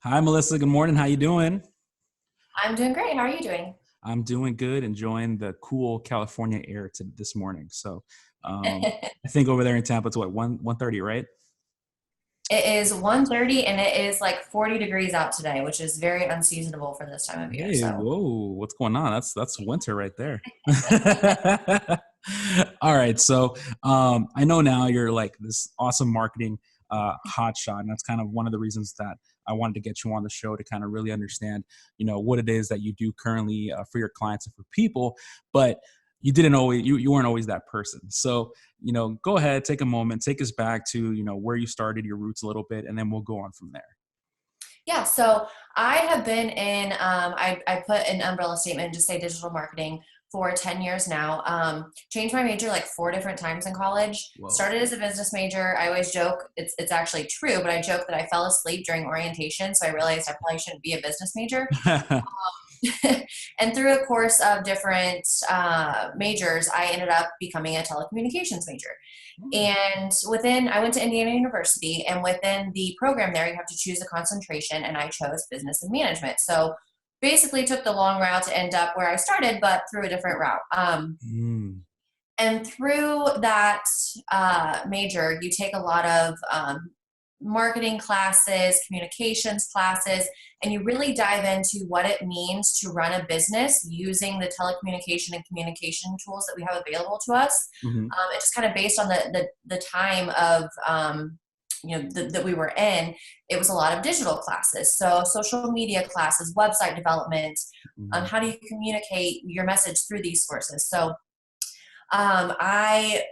Hi, Melissa. Good morning. How you doing? I'm doing great. How are you doing? I'm doing good, enjoying the cool California air this morning. I think over there in Tampa, it's what, 1:30, right? It is 1:30 and it is like 40 degrees out today, which is very unseasonable for this time of year. Hey, So, whoa, what's going on? That's winter right there. All right, I know now you're like this awesome marketing hotshot, and that's kind of one of the reasons that I wanted to get you on the show to kind of really understand, what it is that you do currently for your clients and for people. But you weren't always that person. So, go ahead, take a moment, take us back to where you started, your roots a little bit, and then we'll go on from there. yeah, so I have been in, I put an umbrella statement and just say digital marketing for 10 years now. Changed my major like four different times in college. Whoa. Started as a business major. I always joke, it's actually true, but I joke that I fell asleep during orientation. So I realized I probably shouldn't be a business major. And through a course of different majors, I ended up becoming a telecommunications major. And I went to Indiana University, and within the program there, you have to choose a concentration, and I chose business and management. So basically, took the long route to end up where I started, but through a different route. Mm. And through that major, you take a lot of marketing classes, communications classes, and you really dive into what it means to run a business using the telecommunication and communication tools that we have available to us. Mhm. It's just kind of based on the time of that we were in. It was a lot of digital classes, so social media classes, website development, Mhm. how do you communicate your message through these sources. So I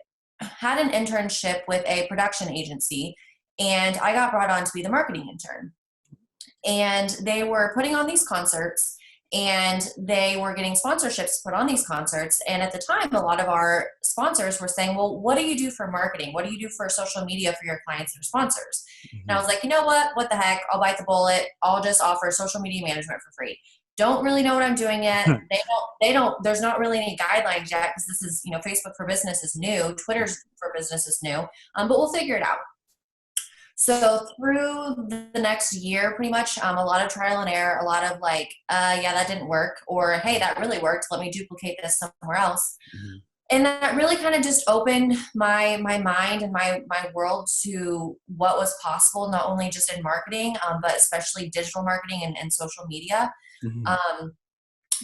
had an internship with a production agency, and I got brought on to be the marketing intern. And they were putting on these concerts, and they were getting sponsorships to put on these concerts. And at the time, a lot of our sponsors were saying, well, what do you do for marketing? What do you do for social media for your clients and sponsors? And I Mhm. was like, you know what? What the heck? I'll bite the bullet. I'll just offer social media management for free. Don't really know what I'm doing yet. There's not really any guidelines yet because this is, Facebook for business is new. Twitter's for business is new. But we'll figure it out. So through the next year, pretty much, a lot of trial and error, a lot of like, yeah, that didn't work, or hey, that really worked. Let me duplicate this somewhere else. Mhm. And that really kind of just opened my mind and my world to what was possible, not only just in marketing, but especially digital marketing and social media. Mhm. Um,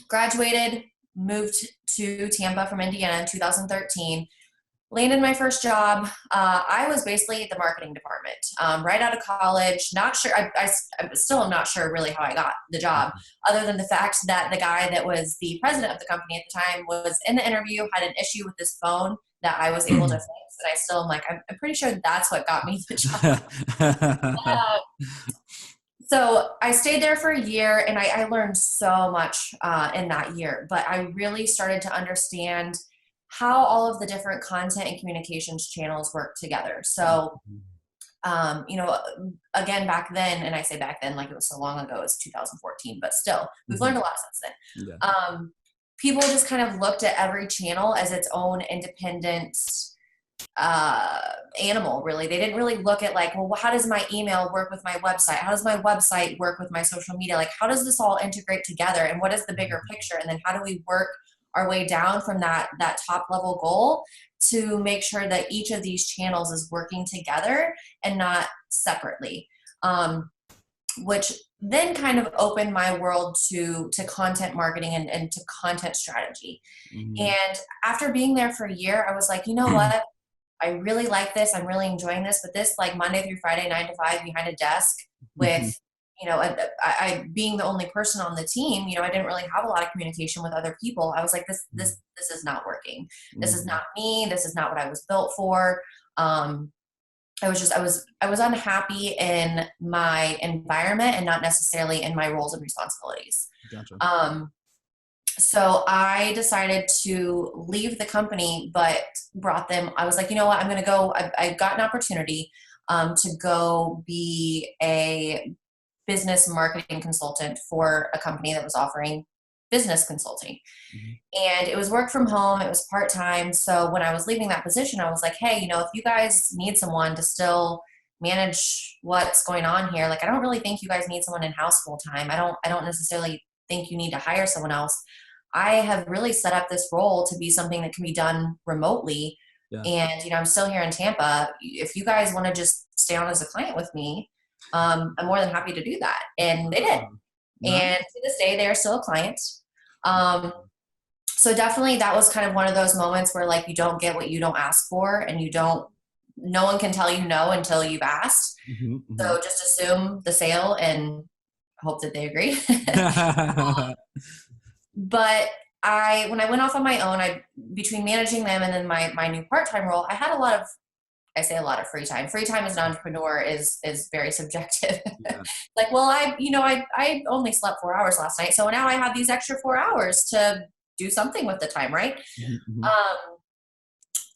Graduated, moved to Tampa from Indiana in 2013, landed my first job. I was basically at the marketing department right out of college. Not sure, I still am not sure really how I got the job, other than the fact that the guy that was the president of the company at the time was in the interview, had an issue with his phone that I was able to fix. And I still am like, I'm pretty sure that's what got me the job. Uh, so I stayed there for a year, and I learned so much in that year, but I really started to understand how all of the different content and communications channels work together. So, you know, again, back then, and I say back then like it was so long ago, it's 2014, but still, we've learned Mhm. a lot since Yeah. then. People just kind of looked at every channel as its own independent uh, animal, really. They didn't really look at like, well, how does my email work with my website? How does my website work with my social media? Like, how does this all integrate together? And what is the bigger picture? And then how do we work our way down from that top level goal to make sure that each of these channels is working together and not separately? Which then kind of opened my world to content marketing and to content strategy. Mhm. And after being there for a year, I was like, you know what? I really like this. I'm really enjoying this. But this, like Monday through Friday, 9 to 5 behind a desk with, Mhm. I being the only person on the team, I didn't really have a lot of communication with other people. I was like, this is not working. This is Mhm. not me. This is not what I was built for. Um, I was unhappy in my environment and not necessarily in my roles and responsibilities. Gotcha. Um, so I decided to leave the company, but I was like, you know what, I'm going to go. I got an opportunity to go be a business marketing consultant for a company that was offering business consulting. Mhm. And it was work from home, it was part time. So when I was leaving that position, I was like, hey, if you guys need someone to still manage what's going on here. Like, I don't really think you guys need someone in-house full time. I don't necessarily think you need to hire someone else. I have really set up this role to be something that can be done remotely. Yeah. And, I'm still here in Tampa. If you guys want to just stay on as a client with me, I'm more than happy to do that. And they did. Nice. And to this day, they are still a client. So definitely that was kind of one of those moments where like, you don't get what you don't ask for, and no one can tell you no until you've asked. So just assume the sale and hope that they agree. But when I went off on my own, between managing them and then my new part-time role, I had I say a lot of free time. Free time as an entrepreneur is very subjective. Yeah. Like, well, I only slept 4 hours last night, so now I have these extra 4 hours to do something with the time, right?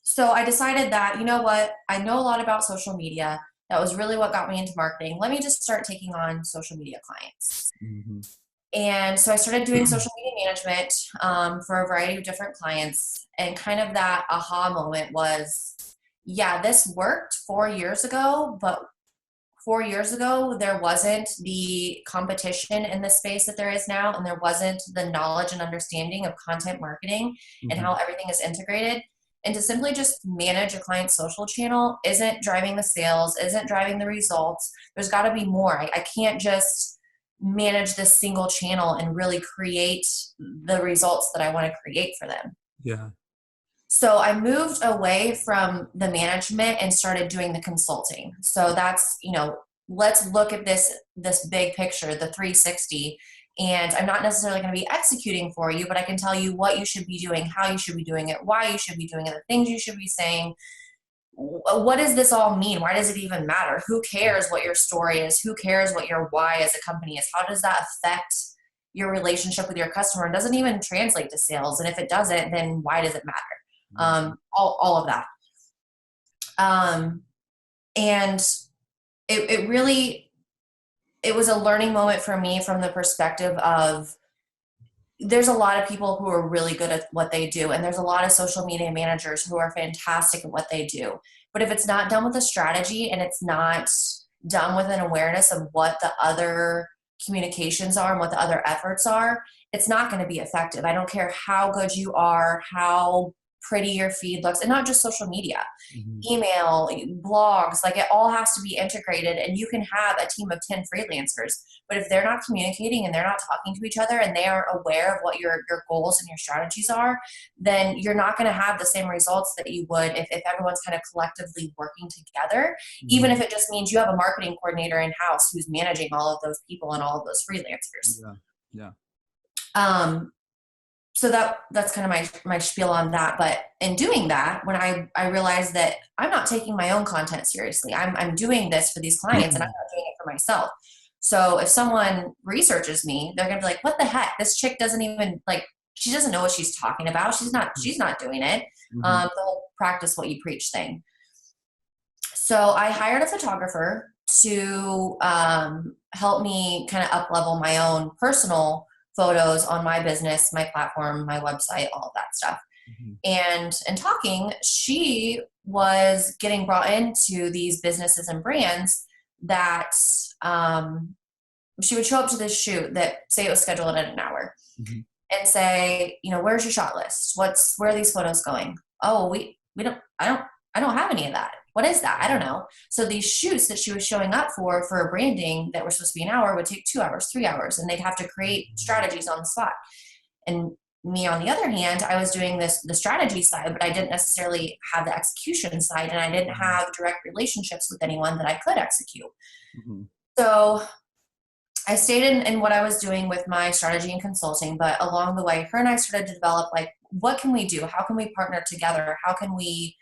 So I decided that, you know what, I know a lot about social media. That was really what got me into marketing. Let me just start taking on social media clients. And so I started doing social media management for a variety of different clients. And kind of that aha moment was, yeah, this worked 4 years ago, but 4 years ago, there wasn't the competition in the space that there is now. And there wasn't the knowledge and understanding of content marketing and how everything is integrated. And to simply just manage a client's social channel isn't driving the sales, isn't driving the results. There's got to be more. I can't just manage this single channel and really create the results that I want to create for them. Yeah. So I moved away from the management and started doing the consulting. So that's, let's look at this big picture, the 360. And I'm not necessarily going to be executing for you, but I can tell you what you should be doing, how you should be doing it, why you should be doing it, the things you should be saying. What does this all mean? Why does it even matter? Who cares what your story is? Who cares what your why as a company is? How does that affect your relationship with your customer? It doesn't even translate to sales. And if it doesn't, then why does it matter? All of that. And it was a learning moment for me from the perspective of, there's a lot of people who are really good at what they do. And there's a lot of social media managers who are fantastic at what they do. But if it's not done with a strategy and it's not done with an awareness of what the other communications are and what the other efforts are, it's not going to be effective. I don't care how good you are, how pretty your feed looks, and not just social media, email, blogs, like it all has to be integrated. And you can have a team of 10 freelancers, but if they're not communicating and they're not talking to each other and they aren't aware of what your goals and your strategies are, then you're not going to have the same results that you would if everyone's kind of collectively working together, even if it just means you have a marketing coordinator in-house who's managing all of those people and all of those freelancers. So that's kind of my spiel on that. But in doing that, when I realized that I'm not taking my own content seriously, I'm doing this for these clients and I'm not doing it for myself. So if someone researches me, they're going to be like, what the heck? This chick doesn't even she doesn't know what she's talking about. She's not doing it. The whole practice what you preach thing. So I hired a photographer to help me kind of up level my own personal photos on my business, my platform, my website, all of that stuff. And in talking, she was getting brought into these businesses and brands that she would show up to this shoot that, say it was scheduled at an hour, and say, where's your shot list? Where are these photos going? Oh, I don't have any of that. What is that? I don't know. So these shoots that she was showing up for a branding that were supposed to be an hour would take 2 hours, 3 hours, and they'd have to create strategies on the spot. And me, on the other hand, I was doing the strategy side, but I didn't necessarily have the execution side, and I didn't have direct relationships with anyone that I could execute. So I stayed in what I was doing with my strategy and consulting, but along the way, her and I started to develop, what can we do? How can we partner together? How can we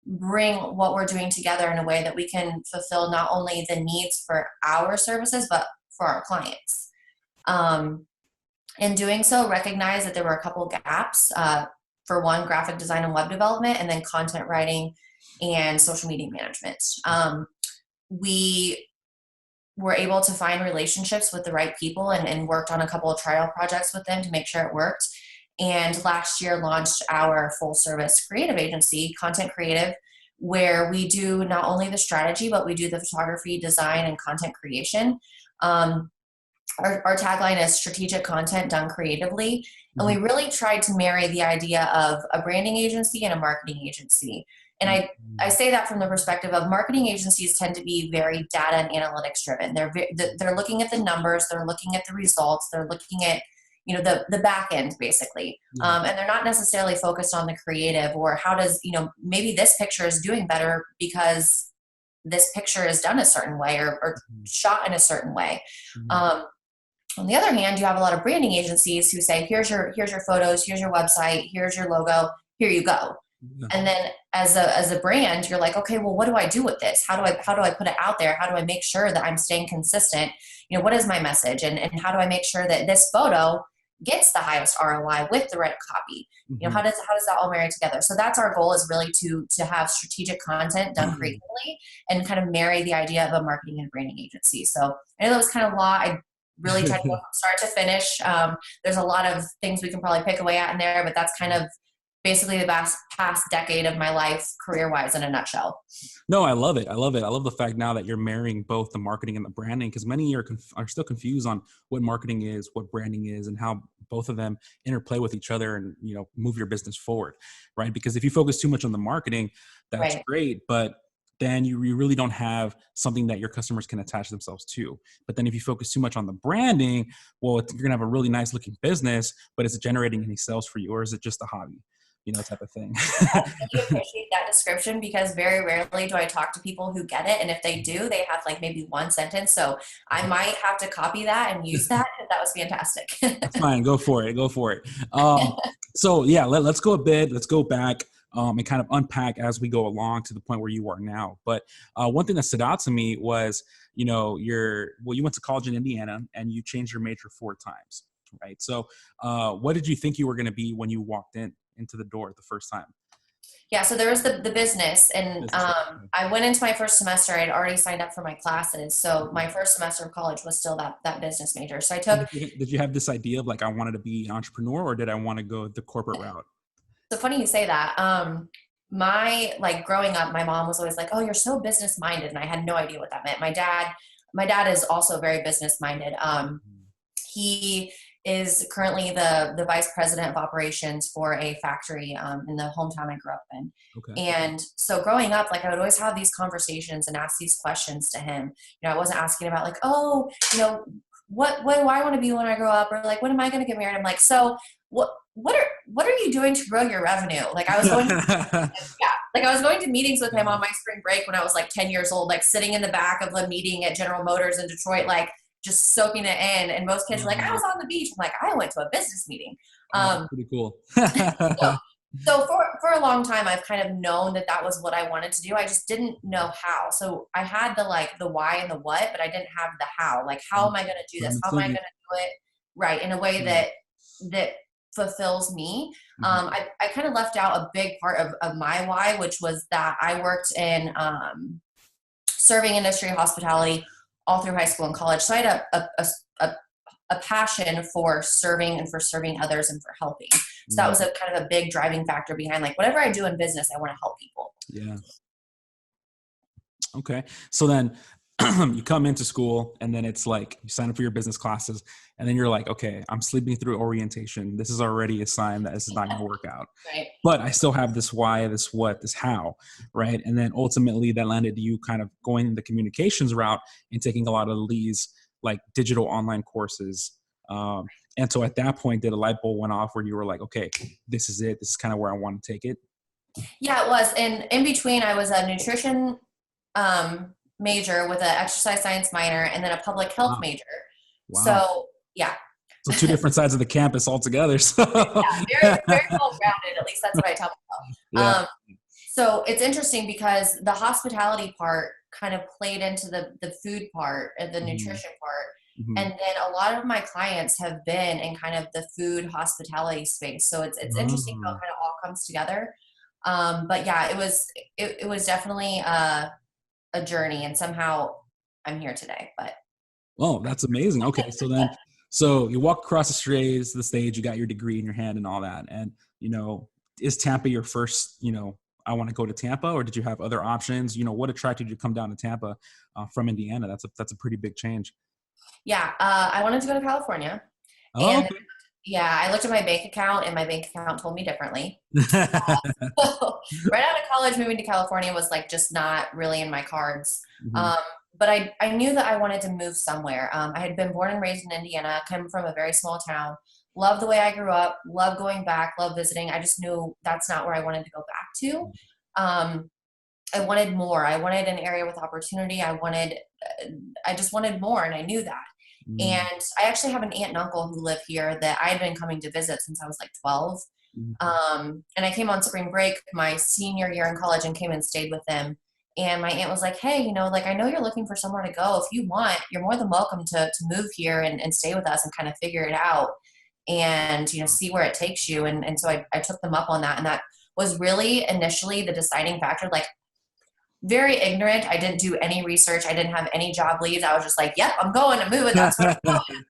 bring what we're doing together in a way that we can fulfill not only the needs for our services, but for our clients? In doing so, recognize that there were a couple gaps. For one, graphic design and web development, and then content writing and social media management. We were able to find relationships with the right people and worked on a couple of trial projects with them to make sure it worked. And last year launched our full service creative agency, Content Creative, where we do not only the strategy, but we do the photography, design, and content creation. Our tagline is strategic content done creatively. And we really tried to marry the idea of a branding agency and a marketing agency. And I say that from the perspective of marketing agencies tend to be very data and analytics driven. They're looking at the numbers, they're looking at the results, they're looking at, you know, the back end basically. And they're not necessarily focused on the creative or how does, you know, maybe this picture is doing better because this picture is done a certain way or shot in a certain way. On the other hand, you have a lot of branding agencies who say, here's your photos, here's your website, here's your logo, here you go. And then as a brand, you're like, okay, well, what do I do with this? How do I put it out there? How do I make sure that I'm staying consistent? You know, what is my message? And how do I make sure that this photo gets the highest ROI with the right copy? You know, how does that all marry together? So that's our goal, is really to have strategic content done creatively and kind of marry the idea of a marketing and branding agency. So I know that was kind of a lot. I really tried to go from start to finish. There's a lot of things we can probably pick away at in there, but that's kind of basically the past decade of my life career-wise in a nutshell. No, I love it. I love it. I love the fact now that you're marrying both the marketing and the branding, because many are still confused on what marketing is, what branding is, and how both of them interplay with each other and, you know, move your business forward, right? Because if you focus too much on the marketing, that's great, but then you really don't have something that your customers can attach themselves to. But then if you focus too much on the branding, well, you're gonna have a really nice looking business, but is it generating any sales for you, or is it just a hobby? You know, type of thing. I really appreciate that description, because very rarely do I talk to people who get it. And if they do, they have like maybe one sentence. So I might have to copy that and use that. That was fantastic. That's fine. Go for it. Go for it. So yeah, let's go a bit. Let's go back and kind of unpack as we go along to the point where you are now. But one thing that stood out to me was, you know, you went to college in Indiana and you changed your major 4 times, right? So what did you think you were going to be when you walked into the door the first time? Yeah, so there was the business, and I went into my first semester. I had already signed up for my classes, so my first semester of college was still that business major. So I took. Did you have this idea of like, I wanted to be an entrepreneur, or did I want to go the corporate route? So funny you say that. Growing up, my mom was always like, "Oh, you're so business minded," and I had no idea what that meant. My dad is also very business minded. He is currently the vice president of operations for a factory in the hometown I grew up in. Okay. And so growing up, like I would always have these conversations and ask these questions to him. You know, I wasn't asking about like, oh, you know, what do I want to be when I grow up, or like, when am I going to get married? I'm like, so what are you doing to grow your revenue? Like I was going I was going to meetings with him on my spring break when I was like 10 years old, like sitting in the back of a meeting at General Motors in Detroit, like just soaking it in. And most kids are like, I was on the beach. I'm like, I went to a business meeting. Pretty cool. so for a long time, I've kind of known that was what I wanted to do. I just didn't know how. So I had the why and the what, but I didn't have the how. Like, how am I going to do this? How am I going to do it right in a way that fulfills me? I kind of left out a big part of my why, which was that I worked in serving industry, hospitality, all through high school and college. So I had a passion for serving and for serving others and for helping. So that was a kind of a big driving factor behind like whatever I do in business, I want to help people. Yeah. Okay. So then you come into school and then it's like you sign up for your business classes and then you're like, okay, I'm sleeping through orientation. This is already a sign that this is not going to work out. Right. But I still have this why, this what, this how, right? And then ultimately that landed you kind of going the communications route and taking a lot of these like digital online courses. And so at that point, did a light bulb went off where you were like, okay, this is it. This is kind of where I want to take it. Yeah, it was. And in between, I was a nutrition major with an exercise science minor and then a public health major. Wow. So yeah. So 2 different sides of the campus altogether. So. Yeah, very well rounded. At least that's what I tell myself. Yeah. So it's interesting because the hospitality part kind of played into the food part and the nutrition part. Mm-hmm. And then a lot of my clients have been in kind of the food hospitality space. So it's interesting how it kind of all comes together. But yeah, it was definitely a journey, and somehow I'm here today. But oh, that's amazing. Okay, so you walk across the stage, you got your degree in your hand and all that, and you know, is Tampa your first I want to go to Tampa, or did you have other options? What attracted you to come down to Tampa from Indiana? That's a pretty big change. Yeah, I wanted to go to California, Oh, and yeah, I looked at my bank account, and my bank account told me differently. okay. Right out of college, moving to California was like just not really in my cards. Mhm. Um, but I knew that I wanted to move somewhere. I had been born and raised in Indiana, come from a very small town. Love the way I grew up, love going back, love visiting. I just knew that's not where I wanted to go back to. Um, I wanted more. I wanted an area with opportunity. I just wanted more, and I knew that. Mhm. And I actually have an aunt and uncle who live here that I had been coming to visit since I was like 12. Mhm. And I came on spring break my senior year in college and came and stayed with them. And my aunt was like, hey, like, I know you're looking for somewhere to go. If you want, you're more than welcome to move here and stay with us and kind of figure it out and, see where it takes you. And so I took them up on that. And that was really initially the deciding factor. Like, very ignorant. I didn't do any research. I didn't have any job leads. I was just like, yep, I'm going to move it. That's where I'm going.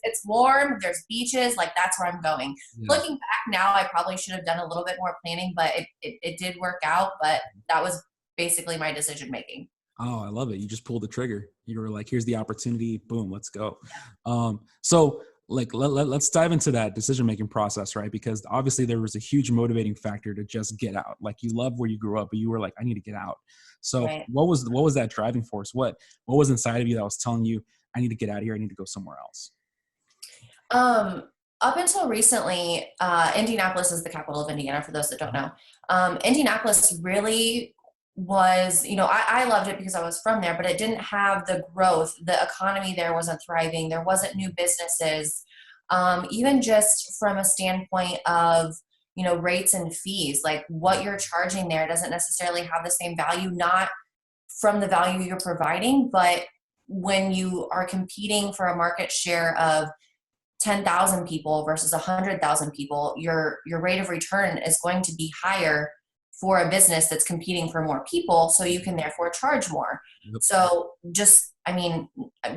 It's warm. There's beaches. Like, that's where I'm going. Yeah. Looking back now, I probably should have done a little bit more planning, but it did work out. But that was basically my decision making. Oh, I love it. You just pulled the trigger. You were like, here's the opportunity. Boom, let's go. So like, let's dive into that decision-making process, right? Because obviously there was a huge motivating factor to just get out. Like, you love where you grew up, but you were like, I need to get out. So Right. what was that driving force? What was inside of you that was telling you, I need to get out of here. I need to go somewhere else. Um, Up until recently, Indianapolis is the capital of Indiana, for those that don't know. Indianapolis really was, I loved it because I was from there, but it didn't have the growth. The economy there wasn't thriving. There wasn't new businesses. Even just from a standpoint of, rates and fees, like what you're charging there doesn't necessarily have the same value, not from the value you're providing, but when you are competing for a market share of 10,000 people versus 100,000 people, your rate of return is going to be higher for a business that's competing for more people, so you can therefore charge more. Yep. So just, I mean,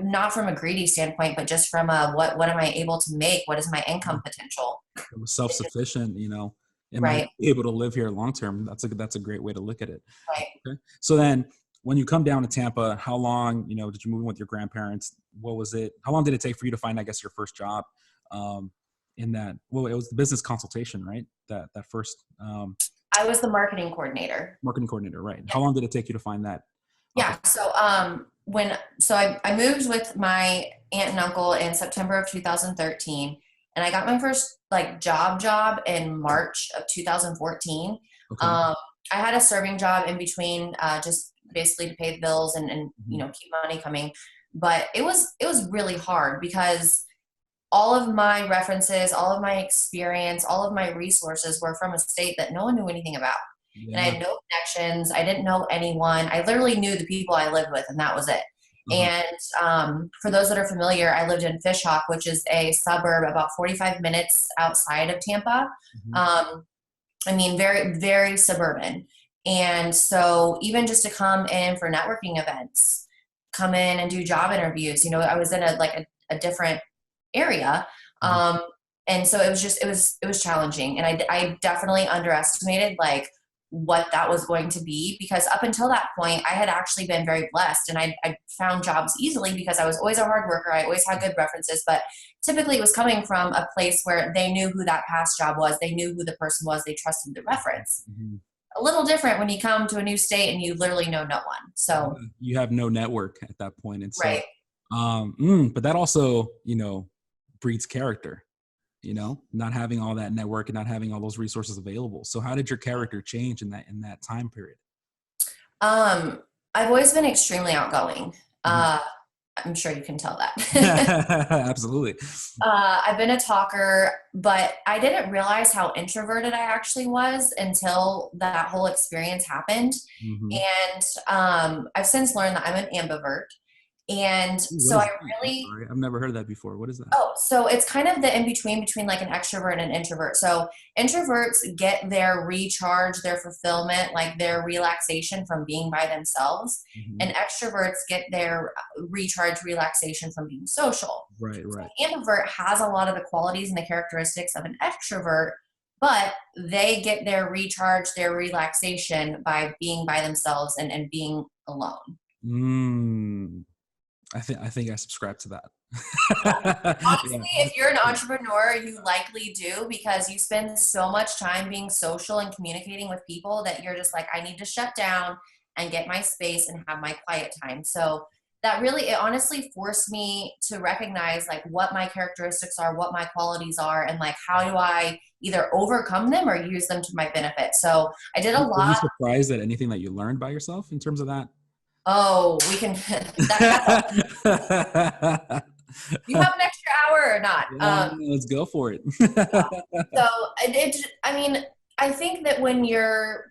not from a greedy standpoint, but just from a what am I able to make? What is my income potential? It was self-sufficient, am I Right, able to live here long term? That's a great way to look at it. right. Okay. So then when you come down to Tampa, how long, did you move in with your grandparents? What was it? How long did it take for you to find, I guess, your first job? Um, in that, well, it was the business consultation, right? That first I was the marketing coordinator. marketing coordinator, right? How long did it take you to find that Yeah. opportunity? So I moved with my aunt and uncle in September of 2013, and I got my first like job in March of 2014. Okay. Um, I had a serving job in between, just basically to pay the bills and Mhm. keep money coming. But it was really hard because all of my references, all of my experience, all of my resources were from a state that no one knew anything about. And I Yeah. had no connections. I didn't know anyone. I literally knew the people I lived with, and that was it. Uh-huh. And for those that are familiar, I lived in Fishhawk, which is a suburb about 45 minutes outside of Tampa. Mhm. Um, I mean, very, very suburban. And so even just to come in for networking events, come in and do job interviews, I was in a different area. Mhm. Um, and so it was challenging. And I definitely underestimated like what that was going to be, because up until that point, I had actually been very blessed and I found jobs easily because I was always a hard worker. I always had good references, but typically it was coming from a place where they knew who that past job was. They knew who the person was. They trusted the reference. Mhm. A little different when you come to a new state and you literally know no one. So, Yeah. You have no network at that point. And so, right. but that also, breeds character, not having all that network and not having all those resources available. So how did your character change in that time period? Um, I've always been extremely outgoing. Mhm. Uh, I'm sure you can tell that. Absolutely. I've been a talker, but I didn't realize how introverted I actually was until that whole experience happened. Hmm. And I've since learned that I'm an ambivert. And What so is I that? I'm really, sorry. I've never heard of that before. What is that? oh, so it's kind of the in between like an extrovert and an introvert. So introverts get their recharge, their fulfillment, like their relaxation from being by themselves, Hmm. and extroverts get their recharge, relaxation from being social. Right, So right. an ambivert has a lot of the qualities and the characteristics of an extrovert, but they get their recharge, their relaxation by being by themselves and being alone. Mm, I think I subscribe to that. Honestly, Yeah. if you're an entrepreneur, you likely do, because you spend so much time being social and communicating with people that you're just like, I need to shut down and get my space and have my quiet time. So that really, it honestly forced me to recognize like what my characteristics are, what my qualities are, and like how do I either overcome them or use them to my benefit. So I did a Were you lot. surprised at anything that you learned by yourself in terms of that? Oh, we can, that's all. You have an extra hour or not? Yeah, let's go for it. So I mean, I think that when you're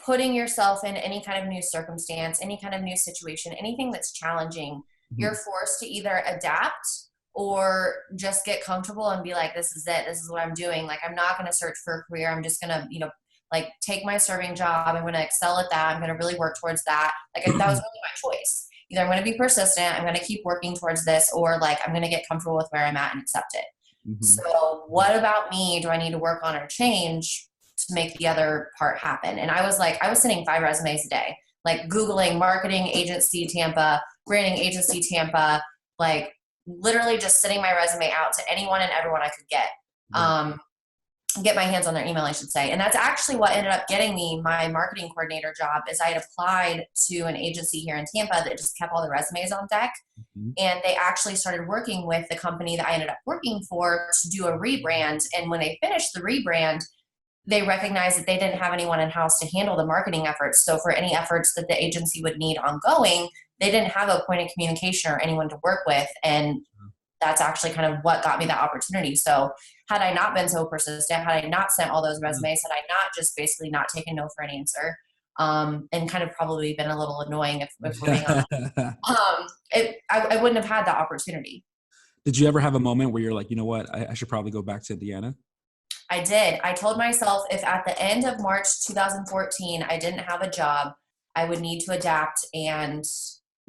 putting yourself in any kind of new circumstance, any kind of new situation, anything that's challenging, you're Mhm. forced to either adapt or just get comfortable and be like, this is it. This is what I'm doing. Like, I'm not going to search for a career. I'm just going to, like take my serving job. I'm going to excel at that. I'm going to really work towards that. Like, that was really my choice. Either I'm going to be persistent, I'm going to keep working towards this, or like I'm going to get comfortable with where I'm at and accept it. Mhm. So what about me do I need to work on or change to make the other part happen? And I was like, I was sending 5 resumes a day, like Googling marketing agency Tampa, branding agency Tampa, like literally just sending my resume out to anyone and everyone I could get. Yeah. Get my hands on their email, I should say. And that's actually what ended up getting me my marketing coordinator job. Is I had applied to an agency here in Tampa that just kept all the resumes on deck. Mhm. And they actually started working with the company that I ended up working for to do a rebrand. And when they finished the rebrand, they recognized that they didn't have anyone in house to handle the marketing efforts. So for any efforts that the agency would need ongoing, they didn't have a point of communication or anyone to work with. And that's actually kind of what got me that opportunity. So had I not been so persistent, had I not sent all those resumes, had I not just basically not taken no for an answer, and kind of probably been a little annoying if we're being honest, I wouldn't have had that opportunity. Did you ever have a moment where you're like, you know what, I should probably go back to Indiana? I did. I told myself if at the end of March 2014 I didn't have a job, I would need to adapt and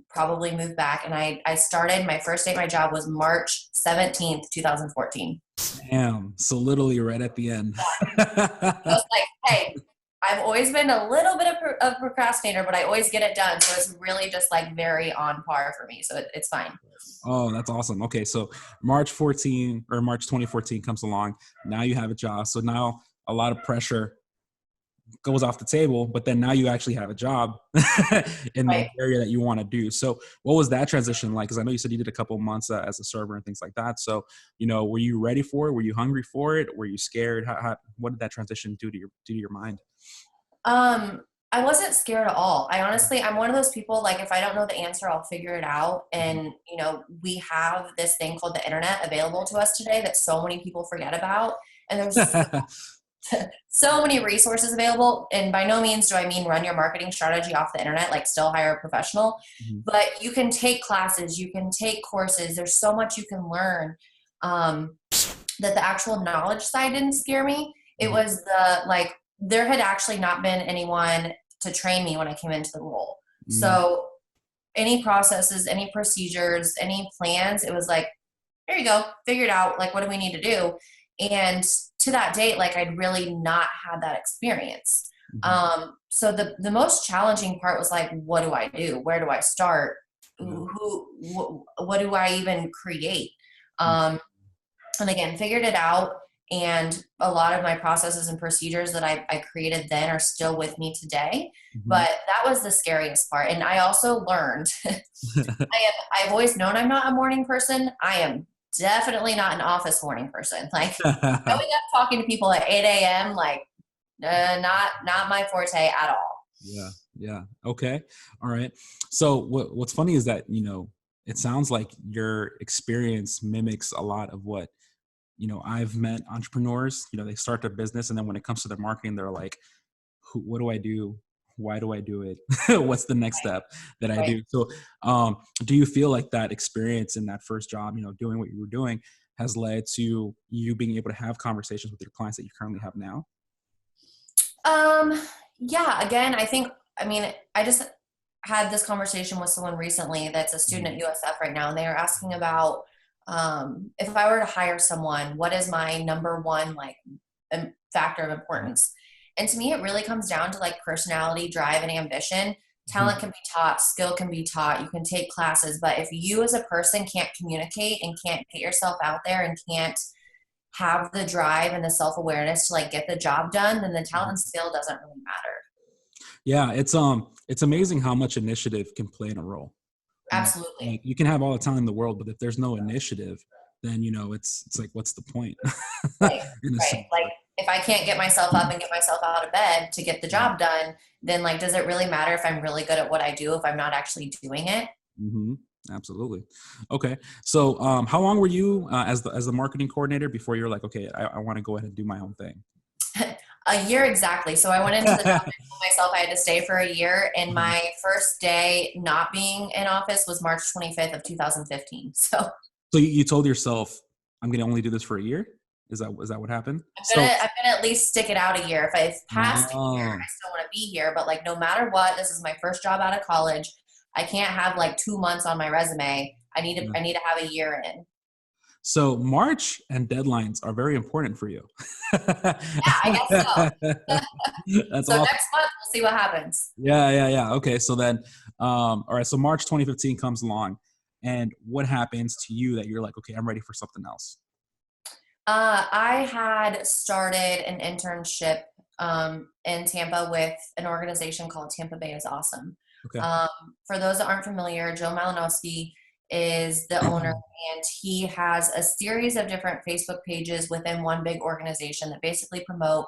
probably move back. And I started, my first day at my job was March 17th, 2014. Damn. So literally right at the end. I was like, hey, I've always been a little bit of a procrastinator, but I always get it done. So it's really just like very on par for me. So it's fine. Oh, that's awesome. Okay, so March 2014 comes along. Now you have a job. So now a lot of pressure goes off the table, but then now you actually have a job in the Right. area that you want to do. So what was that transition like? Because I know you said you did a couple of months as a server and things like that. So, were you ready for it? Were you hungry for it? Were you scared? What did that transition do to your mind? I wasn't scared at all. I'm one of those people, like, if I don't know the answer, I'll figure it out. And, we have this thing called the internet available to us today that so many people forget about. And there's so many resources available. And by no means do I mean run your marketing strategy off the internet, like still hire a professional, Mhm. but you can take classes, you can take courses. There's so much you can learn. Um, that the actual knowledge side didn't scare me. It Mhm. was there had actually not been anyone to train me when I came into the role. Mm. So any processes, any procedures, any plans, it was like, here you go, figure it out. Like, what do we need to do? And to that date, like, I'd really not had that experience. Mhm. So the most challenging part was like, what do I do? Where do I start? Yeah. What do I even create? Mm. Um, and again, figured it out. And a lot of my processes and procedures that I created then are still with me today. Mhm. But that was the scariest part. And I also learned I've always known I'm not a morning person. I am definitely not an office morning person. Like going up talking to people at 8 a.m., like not my forte at all. Yeah, yeah. Okay. All right. So what's funny is that, it sounds like your experience mimics a lot of what, I've met entrepreneurs, they start their business and then when it comes to their marketing, they're like, what do I do? Why do I do it? What's the next step that I Right. do? So, do you feel like that experience in that first job, doing what you were doing has led to you being able to have conversations with your clients that you currently have now? Um, yeah, again, I just had this conversation with someone recently that's a student Mhm. at USF right now, and they were asking about if I were to hire someone, what is my number one like factor of importance. And to me, it really comes down to like personality, drive, and ambition. Talent can be taught, skill can be taught, you can take classes, but if you as a person can't communicate and can't get yourself out there and can't have the drive and the self-awareness to like get the job done, then the talent and skill doesn't really matter. Yeah, it's amazing how much initiative can play in a role. Absolutely. Like you can have all the time in the world, but if there's no initiative, then it's like, what's the point? Right. In a Right. sense. Like if I can't get myself up and get myself out of bed to get the job done, then like, does it really matter if I'm really good at what I do if I'm not actually doing it? Mm-hmm. Absolutely. Okay. So, how long were you as the marketing coordinator before you're like, okay, I want to go ahead and do my own thing? A year exactly. So I went into the job and told myself I had to stay for a year. And Mhm. my first day not being in office was March 25th of 2015. So So you told yourself, I'm going to only do this for a year. Is that what happened? So, I'm gonna at least stick it out a year. If I've passed a year, oh, I still want to be here. But like, no matter what, this is my first job out of college. I can't have like 2 months on my resume. yeah. I need to have a year in. So March and deadlines are very important for you. Yeah, I guess so. That's So awesome. next month we'll see what happens. Yeah. Okay. So then, all right. So March 2015 comes along, and what happens to you that you're like, okay, I'm ready for something else? I had started an internship in Tampa with an organization called Tampa Bay is Awesome. Okay. Um, for those that aren't familiar, Joe Malinowski is the owner, and he has a series of different Facebook pages within one big organization that basically promote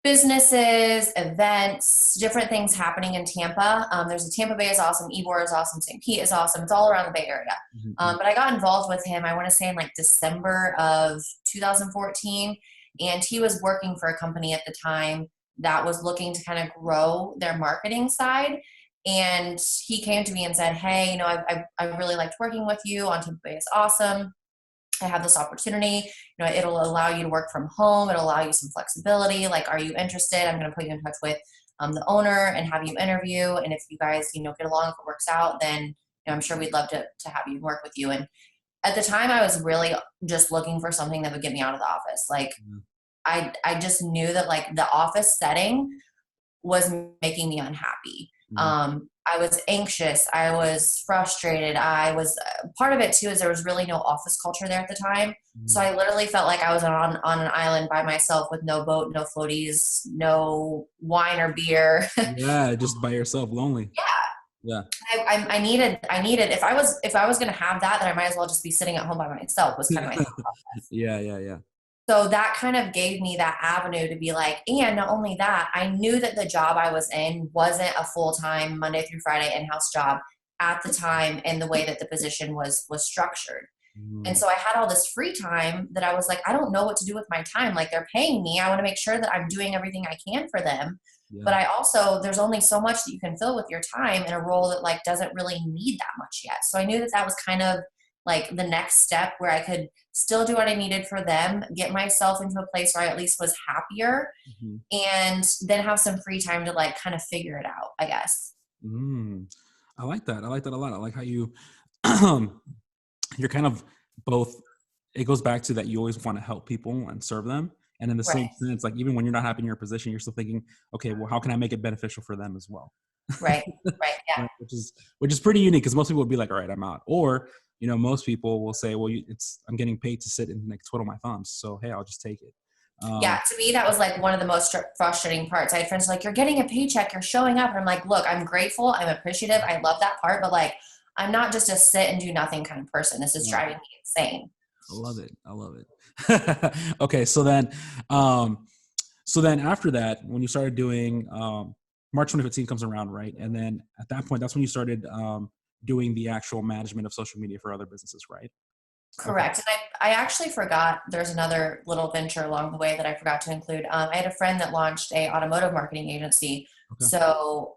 businesses, events, different things happening in Tampa. There's a Tampa Bay is awesome, Ybor is awesome, St. Pete is awesome. It's all around the Bay Area. Mhm. But I got involved with him, I want to say in like December of 2014. And he was working for a company at the time that was looking to kind of grow their marketing side. And he came to me and said, hey, I really liked working with you on Tampa Bay is awesome. I have this opportunity, it'll allow you to work from home. It'll allow you some flexibility. Like, are you interested? I'm going to put you in touch with the owner and have you interview. And if you guys, get along, if it works out, then I'm sure we'd love to have you work with you. And at the time I was really just looking for something that would get me out of the office. Like Mhm. I just knew that like the office setting was making me unhappy. Mhm. I was anxious. I was frustrated. I was part of it too is there was really no office culture there at the time. So Mhm. I literally felt like I was on an island by myself with no boat, no floaties, no wine or beer. Yeah, just by yourself, lonely. Yeah, Yeah. I needed if I was going to have that, then I might as well just be sitting at home by myself was kind of my thought process. Yeah. So that kind of gave me that avenue to be like, and not only that, I knew that the job I was in wasn't a full-time Monday through Friday in-house job at the time and the way that the position was structured. And Mhm. so I had all this free time that I was like, I don't know what to do with my time. Like they're paying me. I want to make sure that I'm doing everything I can for them. Yeah. But I also, there's only so much that you can fill with your time in a role that like doesn't really need that much yet. So I knew that that was kind of like the next step where I could still do what I needed for them, get myself into a place where I at least was happier Mhm. and then have some free time to like kind of figure it out, I guess. Mm. I like that. I like that a lot. I like how you you're kind of both. It goes back to that you always want to help people and serve them, and in the Right. same sense, like even when you're not happy in your position, you're still thinking, okay, well, how can I make it beneficial for them as well? Right. Right. Yeah. Right, which is pretty unique because most people would be like, all right, I'm out, or most people will say, well, I'm getting paid to sit and like twiddle my thumbs, so hey, I'll just take it. Yeah, Um, to me, that was like one of the most frustrating parts. I had friends like, you're getting a paycheck, you're showing up. And I'm like, look, I'm grateful, I'm appreciative, I love that part, but like, I'm not just a sit and do nothing kind of person. This is yeah, driving me insane. I love it. I love it. Okay, um, so then after that, when you started doing March 2015 comes around, right? And then at that point, that's when you started doing the actual management of social media for other businesses, right? Okay. Correct. And I actually forgot there's another little venture along the way that I forgot to include. I had a friend that launched a automotive marketing agency. Okay. So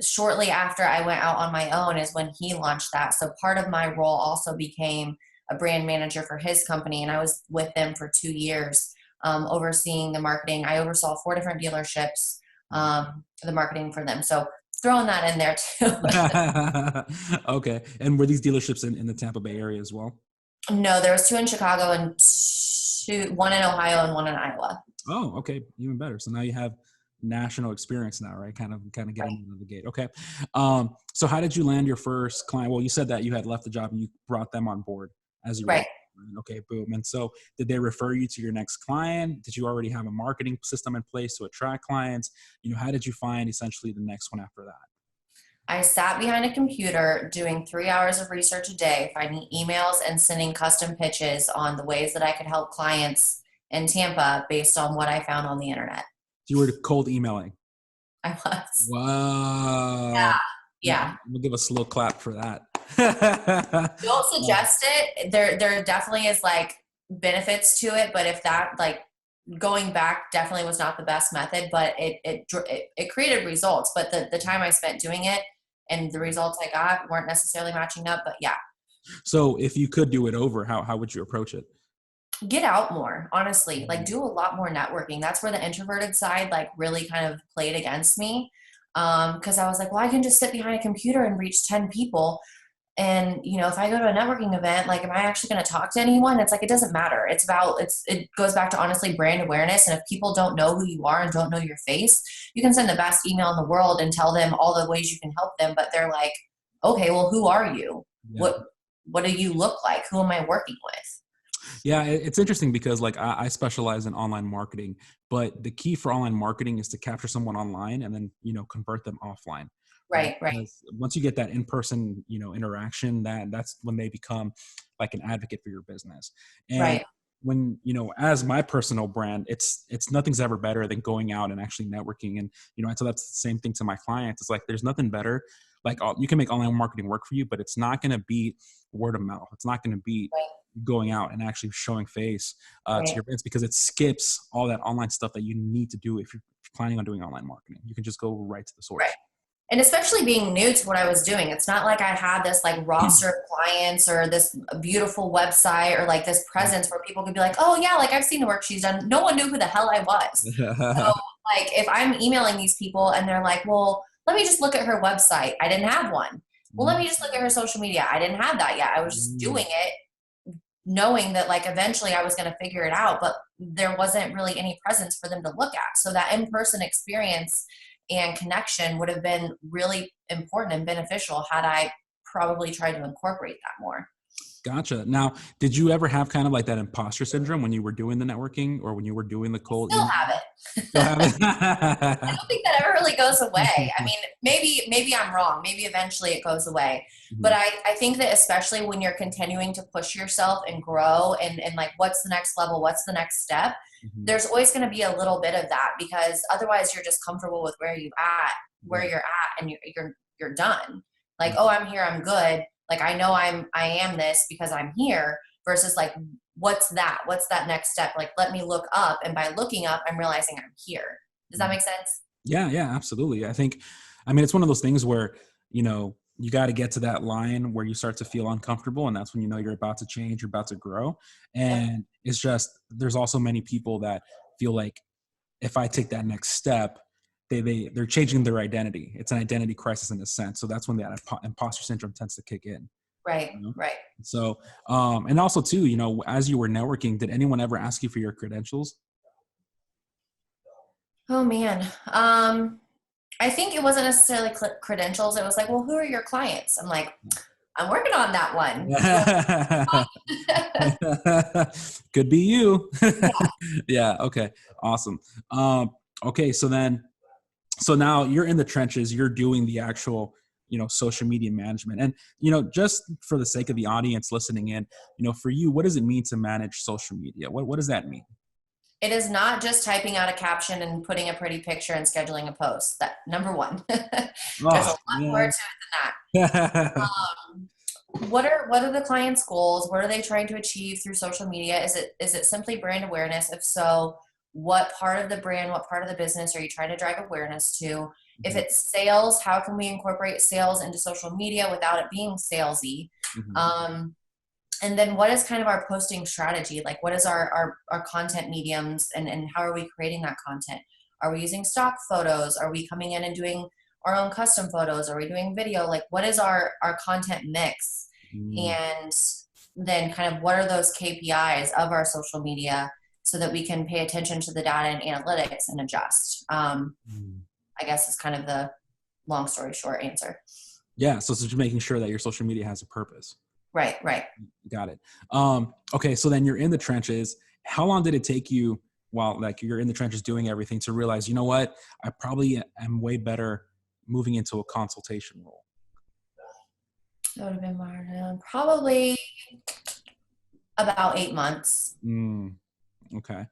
shortly after I went out on my own is when he launched that. So part of my role also became a brand manager for his company. And I was with them for 2 years, overseeing the marketing. I oversaw 4 different dealerships, the marketing for them. So throwing that in there too. Okay. And were these dealerships in the Tampa Bay area as well? No, there was 2 in Chicago and one in Ohio and one in Iowa. Oh, okay. Even better. So now you have national experience now, right? Kind of Right. getting out of the gate. Okay. So how did you land your first client? Well, you said that you had left the job and you brought them on board as you were. Right. Okay, boom. And so did they refer you to your next client? Did you already have a marketing system in place to attract clients? How did you find essentially the next one after that? I sat behind a computer doing 3 hours of research a day, finding emails and sending custom pitches on the ways that I could help clients in Tampa based on what I found on the internet. You were cold emailing. I was. Wow. Yeah. Yeah. We'll give a slow clap for that. Don't suggest it. There definitely is like benefits to it, but if that like going back definitely was not the best method, but it created results. But the time I spent doing it and the results I got weren't necessarily matching up. But yeah, So if you could do it over, how would you approach it? get out more, honestly. Like do a lot more networking. That's where the introverted side like really kind of played against me. Because I was like, well, I can just sit behind a computer and reach 10 people. And, if I go to a networking event, like, am I actually going to talk to anyone? It's like, it doesn't matter. It goes back to honestly brand awareness. And if people don't know who you are and don't know your face, you can send the best email in the world and tell them all the ways you can help them. But they're like, okay, well, who are you? Yeah. What do you look like? Who am I working with? Yeah, it's interesting because like I specialize in online marketing, but the key for online marketing is to capture someone online and then, convert them offline. Right. Because once you get that in-person, interaction, that's when they become like an advocate for your business. And Right. when, as my personal brand, it's nothing's ever better than going out and actually networking. And, I tell that's the same thing to my clients. It's like, there's nothing better. Like you can make online marketing work for you, but it's not going to beat word of mouth. It's not going to beat going out and actually showing face to your business, because it skips all that online stuff that you need to do if you're planning on doing online marketing. You can just go right to the source. Right. And especially being new to what I was doing, it's not like I had this like roster of clients or this beautiful website or like this presence where people could be like, oh yeah, like I've seen the work she's done. No one knew who the hell I was. So like if I'm emailing these people and they're like, well, let me just look at her website. I didn't have one. Well, let me just look at her social media. I didn't have that yet. I was just doing it knowing that like eventually I was going to figure it out, but there wasn't really any presence for them to look at. So that in-person experience and connection would have been really important and beneficial had I probably tried to incorporate that more. Gotcha. Now, did you ever have kind of like that imposter syndrome when you were doing the networking or when you were doing the cold? Still have it. Still have it? I don't think that ever really goes away. I mean, maybe I'm wrong. Maybe eventually it goes away. But I think that especially when you're continuing to push yourself and grow and like, what's the next level? What's the next step? There's always going to be a little bit of that, because otherwise you're just comfortable with where you're at and you're done. Like, oh, I'm here. I'm good. Like, I know I am this because I'm here, versus like, what's that next step? Like, let me look up. And by looking up, I'm realizing I'm here. Does that make sense? Yeah, absolutely. I mean, it's one of those things where, you got to get to that line where you start to feel uncomfortable. And that's when, you're about to change, you're about to grow. And it's just, there's also many people that feel like if I take that next step, they're changing their identity. It's an identity crisis in a sense. So that's when that imposter syndrome tends to kick in. Right. Right. So, and also too, as you were networking, did anyone ever ask you for your credentials? Oh man. I think it wasn't necessarily credentials. It was like, well, who are your clients? I'm like, I'm working on that one. Could be you. Yeah. Okay. Awesome. Okay. So now you're in the trenches, you're doing the actual, social media management. And, just for the sake of the audience listening in, for you, what does it mean to manage social media? What does that mean? It is not just typing out a caption and putting a pretty picture and scheduling a post. That number one. There's a lot more to it than that. What are the client's goals? What are they trying to achieve through social media? Is it simply brand awareness? If so, what part of the brand, what part of the business are you trying to drive awareness to? If it's sales, how can we incorporate sales into social media without it being salesy? And then what is kind of our posting strategy? Like, what is our content mediums and how are we creating that content? Are we using stock photos? Are we coming in and doing our own custom photos? Are we doing video? Like, what is our content mix? And then kind of what are those KPIs of our social media so that we can pay attention to the data and analytics and adjust. I guess is kind of the long story short answer. Yeah. So it's just making sure that your social media has a purpose. Right, right. Got it. Okay. So then you're in the trenches. How long did it take you while like you're in the trenches doing everything to realize, you know what, I probably am way better moving into a consultation role? That would have been probably about 8 months. Okay.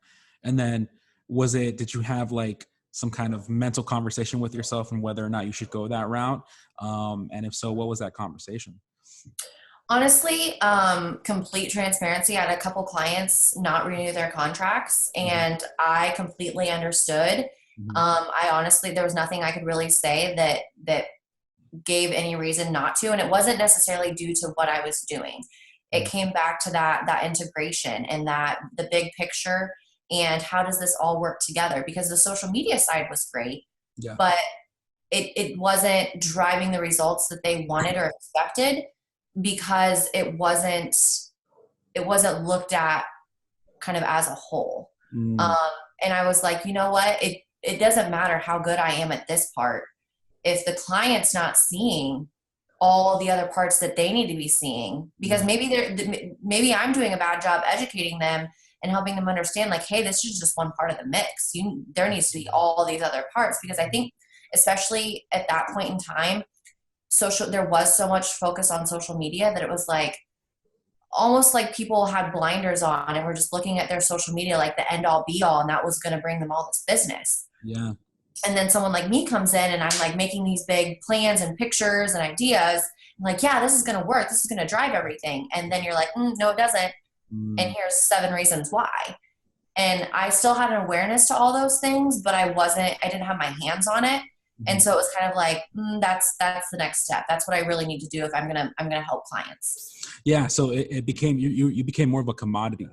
And then did you have like some kind of mental conversation with yourself and whether or not you should go that route? And if so, what was that conversation? Honestly, complete transparency. I had a couple clients not renew their contracts, and I completely understood. I honestly, there was nothing I could really say that gave any reason not to, and it wasn't necessarily due to what I was doing. It came back to that integration and that the big picture and how does this all work together? Because the social media side was great, but it wasn't driving the results that they wanted or expected because it wasn't looked at kind of as a whole. And I was like, you know what? It doesn't matter how good I am at this part. If the client's not seeing all the other parts that they need to be seeing, because maybe I'm doing a bad job educating them and helping them understand like, hey, this is just one part of the mix. There needs to be all these other parts, because I think especially at that point in time, there was so much focus on social media that it was like almost like people had blinders on and were just looking at their social media like the end all be all, and that was going to bring them all this business. Yeah. And then someone like me comes in and I'm like making these big plans and pictures and ideas. I'm like, yeah, this is going to work. This is going to drive everything. And then you're like, no, it doesn't. And here's 7 reasons why. And I still had an awareness to all those things, but I didn't have my hands on it. And so it was kind of like, that's the next step. That's what I really need to do if I'm going to help clients. Yeah. So it became, you became more of a commodity,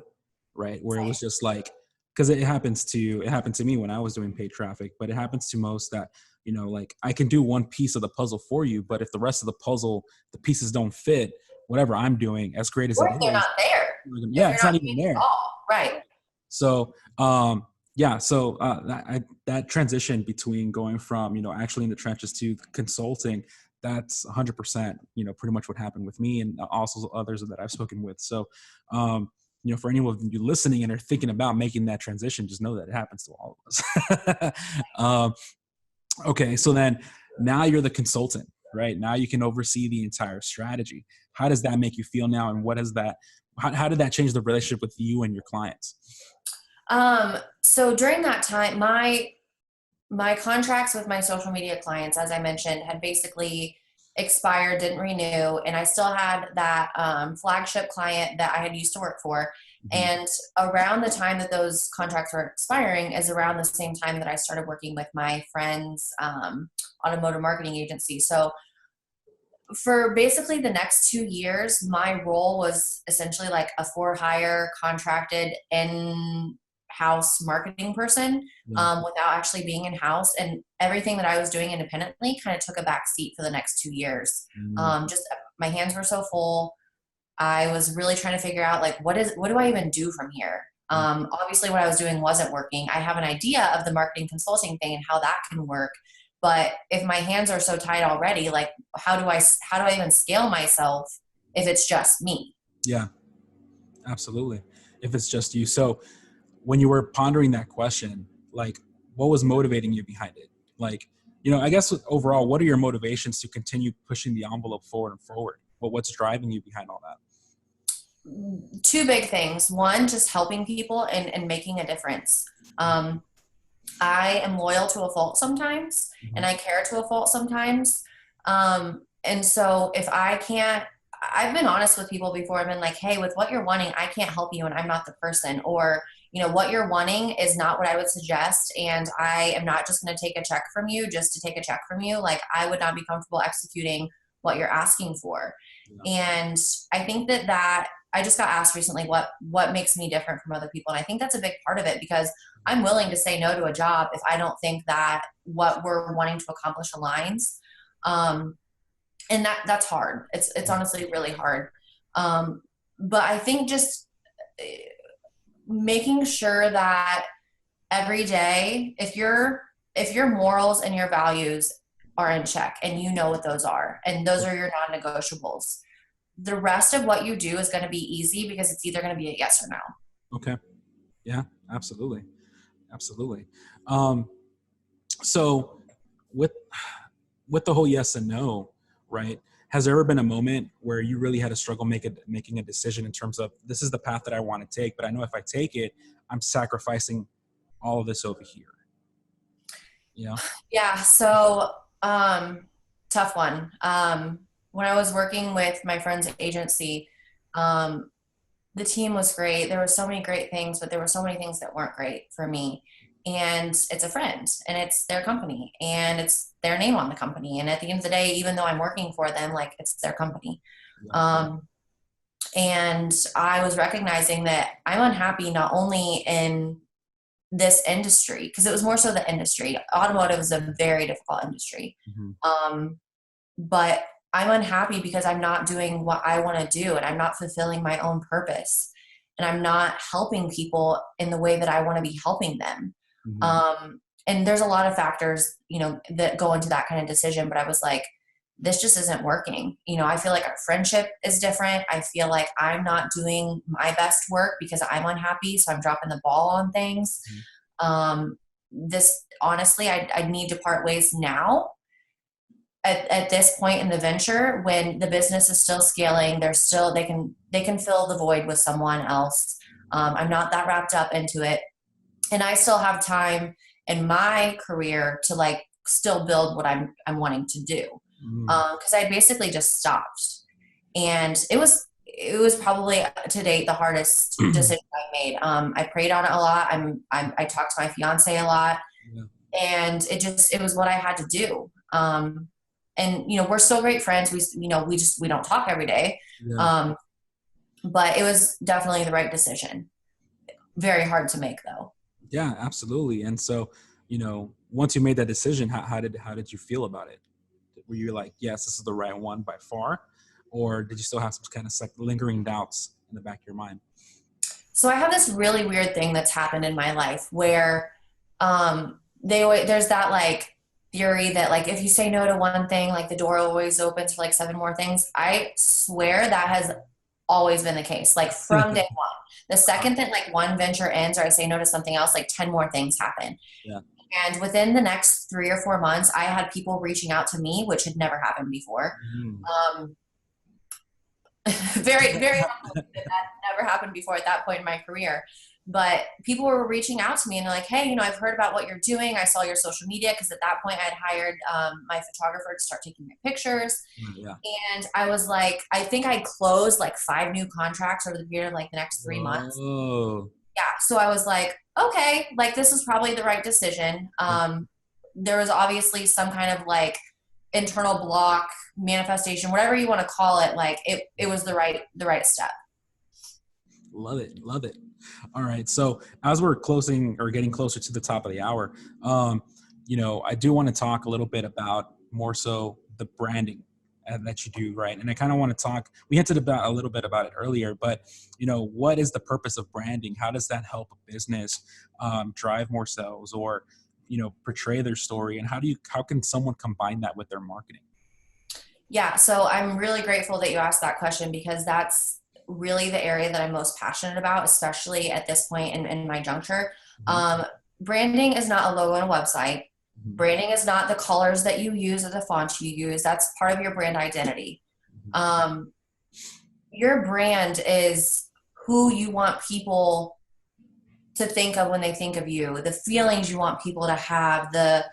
right? Where it was just like, because it happened to me when I was doing paid traffic, but it happens to most that, you know, like I can do one piece of the puzzle for you, but if the rest of the puzzle, the pieces don't fit, whatever I'm doing, as great as it is, they're not there. Yeah, it's not even there. Right. So, that transition between going from, you know, actually in the trenches to consulting, that's 100%, you know, pretty much what happened with me and also others that I've spoken with. So, you know, for anyone of you listening and are thinking about making that transition, just know that it happens to all of us. Okay. So then now you're the consultant, right? Now you can oversee the entire strategy. How does that make you feel now? And how did that change the relationship with you and your clients? So during that time, my contracts with my social media clients, as I mentioned, had basically expired, didn't renew. And I still had that, flagship client that I had used to work for. And around the time that those contracts were expiring is around the same time that I started working with my friend's, automotive marketing agency. So for basically the next 2 years, my role was essentially like a for-hire contracted in-house marketing person, without actually being in-house. And everything that I was doing independently kind of took a back seat for the next 2 years. Just my hands were so full. I was really trying to figure out like, what do I even do from here? Obviously what I was doing wasn't working. I have an idea of the marketing consulting thing and how that can work. But if my hands are so tight already, like how do I even scale myself if it's just me? Yeah, absolutely. If it's just you. So when you were pondering that question, like what was motivating you behind it? Like, you know, I guess overall, what are your motivations to continue pushing the envelope forward and forward? What's driving you behind all that? 2 big things. One, just helping people and making a difference. I am loyal to a fault sometimes, and I care to a fault sometimes. And so if I've been honest with people before. I've been like, hey, with what you're wanting, I can't help you and I'm not the person. Or, you know, what you're wanting is not what I would suggest. And I am not just going to take a check from you just to take a check from you. Like I would not be comfortable executing what you're asking for. And I think that I just got asked recently what makes me different from other people. And I think that's a big part of it, because I'm willing to say no to a job if I don't think that what we're wanting to accomplish aligns. And that's hard. It's honestly really hard. but I think just making sure that every day, if your morals and your values are in check and you know what those are, and those are your non-negotiables, the rest of what you do is going to be easy because it's either going to be a yes or no. Okay. Yeah, absolutely. Absolutely. Um, so with the whole yes and no, right? Has there ever been a moment where you really had to struggle making a decision in terms of this is the path that I want to take, but I know if I take it, I'm sacrificing all of this over here. You know? Yeah. So, tough one. When I was working with my friend's agency, um, the team was great. There were so many great things, but there were so many things that weren't great for me. And it's a friend and it's their company and it's their name on the company. And at the end of the day, even though I'm working for them, like it's their company. Yeah. And I was recognizing that I'm unhappy not only in this industry, because it was more so the industry. Automotive is a very difficult industry. But I'm unhappy because I'm not doing what I want to do and I'm not fulfilling my own purpose and I'm not helping people in the way that I want to be helping them. And there's a lot of factors, that go into that kind of decision, but I was like, this just isn't working. I feel like our friendship is different. I feel like I'm not doing my best work because I'm unhappy. So I'm dropping the ball on things. This honestly, I need to part ways now at this point in the venture when the business is still scaling. They can fill the void with someone else. I'm not that wrapped up into it. And I still have time in my career to like still build what I'm wanting to do. Cause I basically just stopped and it was probably to date the hardest decision I made. I prayed on it a lot. I talked to my fiance a lot and it was what I had to do. And we're still great friends. We don't talk every day. But it was definitely the right decision. Very hard to make though. Yeah, absolutely. And so, once you made that decision, how did you feel about it? Were you like, yes, this is the right one by far? Or did you still have some kind of lingering doubts in the back of your mind? So I have this really weird thing that's happened in my life where there's that like theory that like if you say no to one thing, like the door always opens for like 7 more things. I swear that has always been the case. Like from day one, the second that like one venture ends or I say no to something else, like 10 more things happen. Yeah. And within the next 3 or 4 months, I had people reaching out to me, which had never happened before. Very, very humble that never happened before at that point in my career. But people were reaching out to me and they're like, hey, I've heard about what you're doing. I saw your social media because at that point I had hired my photographer to start taking my pictures. And I was like, I think I closed like 5 new contracts over the period of like the next 3 months. Yeah. So I was like, okay, like this is probably the right decision. There was obviously some kind of like internal block, manifestation, whatever you want to call it. Like it was the right step. Love it. All right. So as we're closing or getting closer to the top of the hour, I do want to talk a little bit about more so the branding that you do, right? And I kind of want to talk, we hinted about a little bit about it earlier, but what is the purpose of branding? How does that help a business drive more sales or, portray their story? And how can someone combine that with their marketing? Yeah. So I'm really grateful that you asked that question because that's really the area that I'm most passionate about, especially at this point in my juncture. Branding is not a logo and a website. Branding is not the colors that you use or the fonts you use. That's part of your brand identity. Your brand is who you want people to think of when they think of you, the feelings you want people to have, the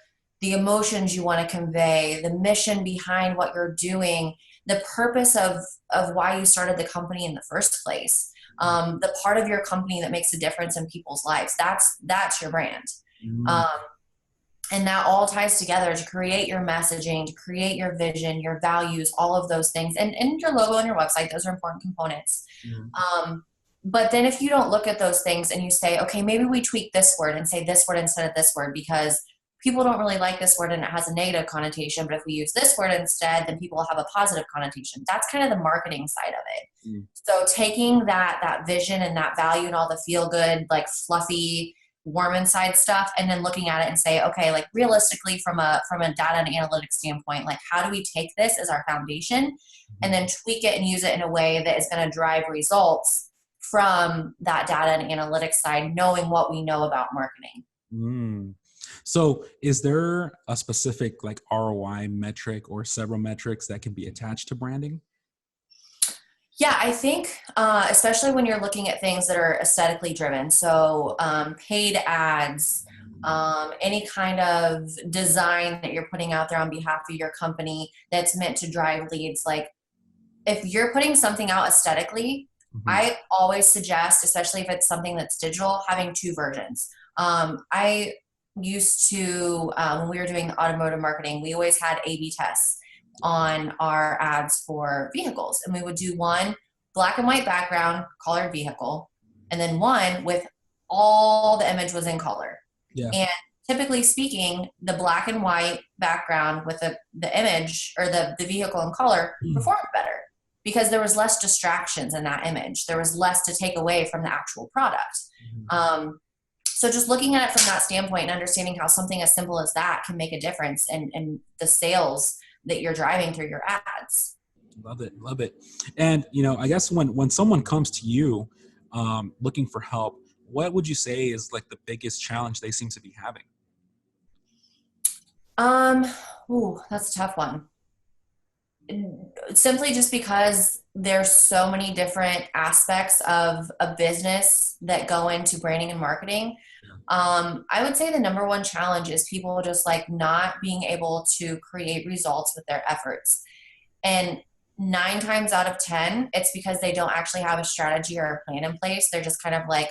emotions you want to convey, the mission behind what you're doing, the purpose of why you started the company in the first place, the part of your company that makes a difference in people's lives. That's your brand. And that all ties together to create your messaging, to create your vision, your values, all of those things. And your logo and your website, those are important components. But then if you don't look at those things and you say, okay, maybe we tweak this word and say this word instead of this word because people don't really like this word and it has a negative connotation, but if we use this word instead, then people will have a positive connotation. That's kind of the marketing side of it. Mm. So taking that vision and that value and all the feel good, like fluffy, warm inside stuff, and then looking at it and say, okay, like realistically from a data and analytics standpoint, like how do we take this as our foundation and then tweak it and use it in a way that is going to drive results from that data and analytics side, knowing what we know about marketing. Mm. So is there a specific like ROI metric or several metrics that can be attached to branding? Yeah, I think especially when you're looking at things that are aesthetically driven, so paid ads, any kind of design that you're putting out there on behalf of your company that's meant to drive leads. Like if you're putting something out aesthetically, Mm-hmm. I always suggest, especially if it's something that's digital, having two versions. I used to, when we were doing automotive marketing, we always had A/B tests on our ads for vehicles. And we would do one black and white background, colored vehicle, and then one with all the image was in color. Yeah. And typically speaking, the black and white background with the image or the vehicle in color performed better because there was less distractions in that image. There was less to take away from the actual product. So just looking at it from that standpoint and understanding how something as simple as that can make a difference in the sales that you're driving through your ads. Love it. Love it. And, I guess when someone comes to you looking for help, what would you say is like the biggest challenge they seem to be having? That's a tough one. Simply just because there's so many different aspects of a business that go into branding and marketing. I would say the number one challenge is people just like not being able to create results with their efforts. And 9 times out of 10, it's because they don't actually have a strategy or a plan in place. They're just kind of like,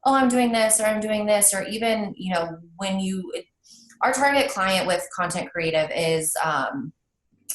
oh, I'm doing this, or I'm doing this, or even, our target client with content creative is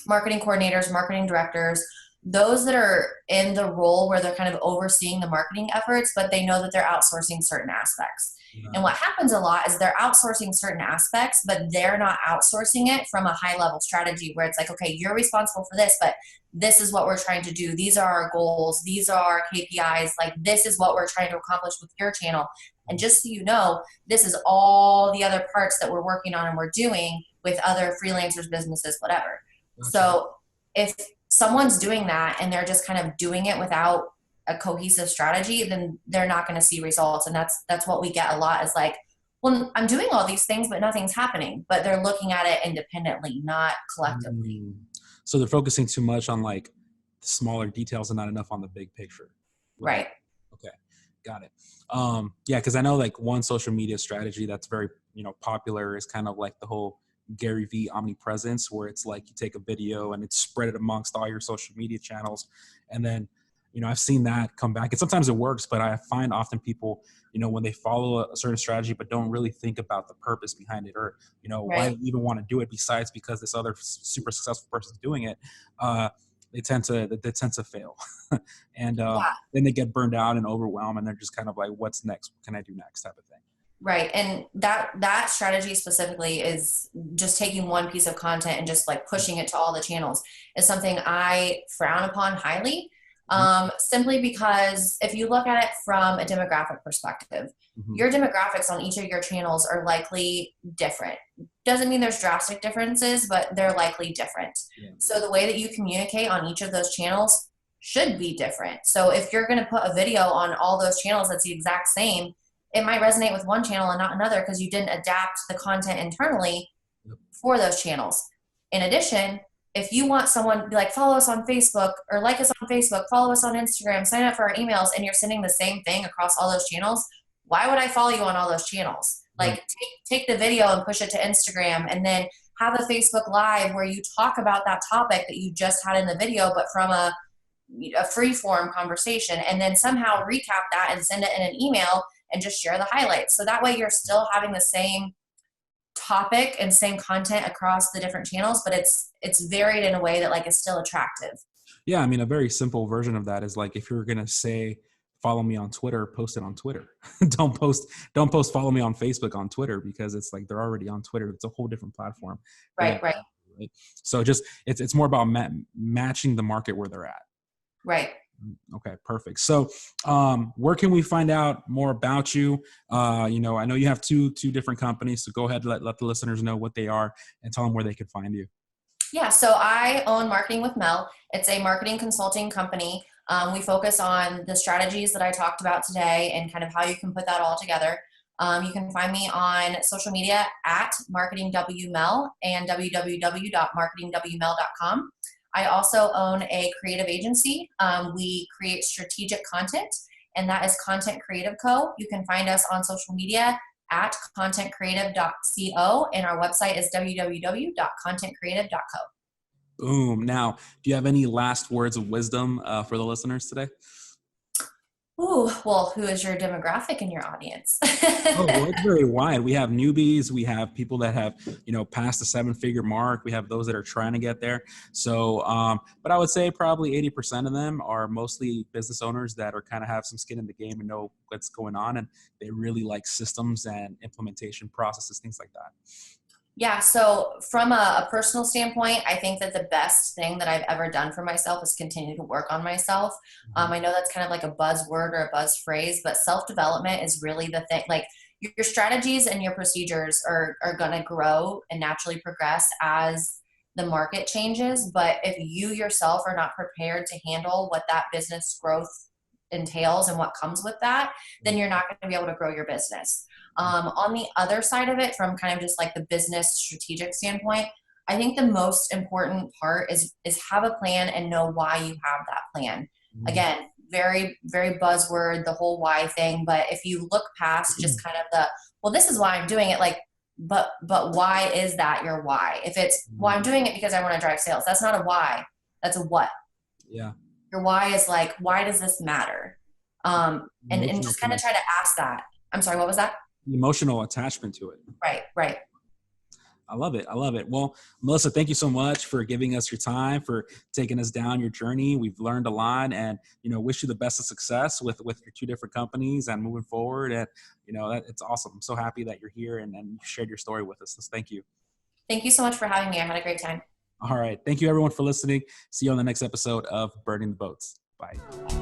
marketing coordinators, marketing directors, those that are in the role where they're kind of overseeing the marketing efforts, but they know that they're outsourcing certain aspects. And what happens a lot is they're outsourcing certain aspects, but they're not outsourcing it from a high level strategy where it's like, okay, you're responsible for this, but this is what we're trying to do. These are our goals. These are our KPIs. Like this is what we're trying to accomplish with your channel. And just so you know, this is all the other parts that we're working on and we're doing with other freelancers, businesses, whatever. Gotcha. So if someone's doing that and they're just kind of doing it without a cohesive strategy, then they're not going to see results. And that's what we get a lot is like, well, I'm doing all these things, but nothing's happening, but they're looking at it independently, not collectively. So they're focusing too much on like the smaller details and not enough on the big picture. Right. Okay. Got it. Yeah. Cause I know like one social media strategy that's very, popular is kind of like the whole Gary V omnipresence, where it's like you take a video and it's spread it amongst all your social media channels. And then, I've seen that come back and sometimes it works, but I find often people, when they follow a certain strategy, but don't really think about the purpose behind it or, why they even want to do it besides because this other super successful person's doing it. They tend to fail and then they get burned out and overwhelmed and they're just kind of like, what's next? What can I do next type of thing? Right. And that strategy specifically is just taking one piece of content and just like pushing it to all the channels is something I frown upon highly. Simply because if you look at it from a demographic perspective, your demographics on each of your channels are likely different. Doesn't mean there's drastic differences, but they're likely different. Yeah. So the way that you communicate on each of those channels should be different. So if you're going to put a video on all those channels that's the exact same, it might resonate with one channel and not another because you didn't adapt the content internally for those channels. In addition, if you want someone to be like, follow us on Facebook or like us on Facebook, follow us on Instagram, sign up for our emails, and you're sending the same thing across all those channels, why would I follow you on all those channels? Like take the video and push it to Instagram and then have a Facebook Live where you talk about that topic that you just had in the video, but from a free form conversation, and then somehow recap that and send it in an email and just share the highlights. So that way you're still having the same topic and same content across the different channels, but it's varied in a way that like is still attractive. Yeah. I mean, a very simple version of that is like, if you're going to say follow me on Twitter, post it on Twitter. Don't post follow me on Facebook on Twitter, because it's like they're already on Twitter. It's a whole different platform. Right, right, Right? So just it's more about matching the market where they're at. right. Okay, perfect. So where can we find out more about you? I know you have two different companies, so go ahead and let the listeners know what they are and tell them where they can find you. Yeah, so I own Marketing with Mel. It's a marketing consulting company. We focus on the strategies that I talked about today and kind of how you can put that all together. You can find me on social media at marketingwmel and www.marketingwmel.com. I also own a creative agency. We create strategic content, and that is Content Creative Co. You can find us on social media at contentcreative.co, and our website is www.contentcreative.co. Boom. Now, do you have any last words of wisdom for the listeners today? Ooh, well, who is your demographic in your audience? Oh, well, it's very wide. We have newbies. We have people that have, passed the 7-figure mark. We have those that are trying to get there. So, but I would say probably 80% of them are mostly business owners that are kind of have some skin in the game and know what's going on. And they really like systems and implementation processes, things like that. Yeah, so from a personal standpoint, I think that the best thing that I've ever done for myself is continue to work on myself. I know that's kind of like a buzzword or a buzz phrase, but self-development is really the thing. Like your strategies and your procedures are going to grow and naturally progress as the market changes. But if you yourself are not prepared to handle what that business growth entails and what comes with that, then you're not going to be able to grow your business. On the other side of it, from kind of just like the business strategic standpoint, I think the most important part is have a plan and know why you have that plan. Again, very, very buzzword, the whole why thing. But if you look past just kind of well, this is why I'm doing it, like, but why is that your why? If it's, well, I'm doing it because I want to drive sales, that's not a why, that's a what. Yeah. Your why is like, why does this matter? And just kind of try to ask that. I'm sorry, what was that? Emotional attachment to it. Right, right. I love it. I love it. Well, Melissa, thank you so much for giving us your time, for taking us down your journey. We've learned a lot, and, wish you the best of success with your 2 different companies and moving forward. And, it's awesome. I'm so happy that you're here and you shared your story with us. So thank you. Thank you so much for having me. I had a great time. All right. Thank you everyone for listening. See you on the next episode of Burning the Boats. Bye.